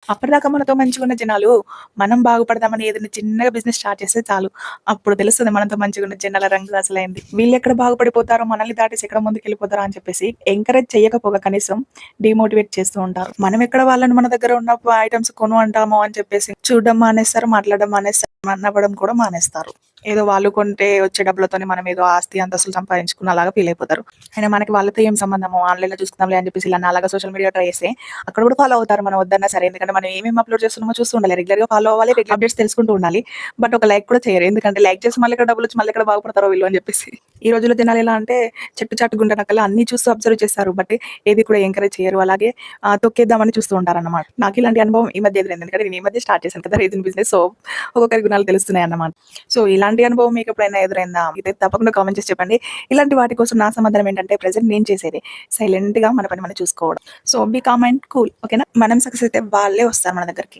అప్పటిదాకా మనతో మంచిగున్న జనాలు, మనం బాగుపడదామని ఏదైనా చిన్నగా బిజినెస్ స్టార్ట్ చేస్తే చాలు. అప్పుడు తెలుస్తది మనతో మంచిగున్న జనాల రంగు అసలైంది. వీళ్ళెక్కడ బాగుపడిపోతారో, మనల్ని దాటేసి ఎక్కడ ముందుకెళ్ళిపోతారో అని చెప్పేసి ఎంకరేజ్ చేయకపోగా కనీసం డీమోటివేట్ చేస్తూ ఉంటారు. మనం ఎక్కడ వాళ్ళని మన దగ్గర ఉన్న ఐటెమ్స్ కొను అంటామో అని చెప్పేసి చూడడం మానేస్తారు, మాట్లాడడం మానేస్తారు, నవ్వడం కూడా మానేస్తారు. ఏదో వాళ్ళు కొంటే వచ్చే డబ్బులతోని మనం ఏదో ఆస్తి అంతస్తులు సంపాదించుకున్నలాగా ఫీల్ అయిపోతారు. అయినా మనకి వాళ్ళతో ఏం సంబంధము, ఆన్‌లైన్‌లో చూసుకుందాంలే అని చెప్పేసి ఇలా అలాగా సోషల్ మీడియా ట్రై చేస్తే అక్కడ కూడా ఫాలో అవుతారు మనం వద్దన్నా సరే. ఎందుకంటే మనం ఏమేమి అప్‌లోడ్ చేస్తున్నామో చూస్తూ ఉండాలి. రెగ్యులర్‌గా ఫాలో అవ్వాలి. రెగ్యులర్ అప్‌డేట్స్ తెలుసుకుంటూ ఉండాలి. బట్ ఒక లైక్ కూడా చేయరు. ఎందుకంటే లైక్ చేసి మళ్ళీ ఇక్కడ డబ్బులొచ్చి మళ్ళీ ఎక్కడ బాగుపడతారో వీళ్ళు అని చెప్పేసి. ఈ రోజుల్లో జనాలు ఎలా అంటే చెట్టు చాటు గుంట నక్కలా అన్నీ చూస్తూ అబ్జర్వ్ చేస్తారు. బట్ ఏది కూడా ఎంకరేజ్ చేయరు. అలాగే తొక్కేద్దామని చూస్తూ ఉంటారన్నమాట. నాకు ఇలాంటి అనుభవం ఈ మధ్య ఎదురైంది. ఎందుకంటే నేను ఈ మధ్య స్టార్ట్ చేశాను కదా రైజిన్ బిజినెస్. సో ఒక్కొక్కరి గుణాలు తెలుస్తున్నాయన్నమాట. సో ఇలాంటి అనుభవం మీకు ఎప్పుడైనా ఎదురైందా? అయితే తప్పకుండా కామెంట్ చేసి చెప్పండి. ఇలాంటి వాటి కోసం నా సమాధానం ఏంటంటే ప్రెజెంట్ నేను చేసేది సైలెంట్‌గా మన పని మనం చూసుకోవడం. So be calm and cool. ఓకేనా? మనం సక్సెస్ అయితే వాళ్ళే వస్తారు మన దగ్గరికి.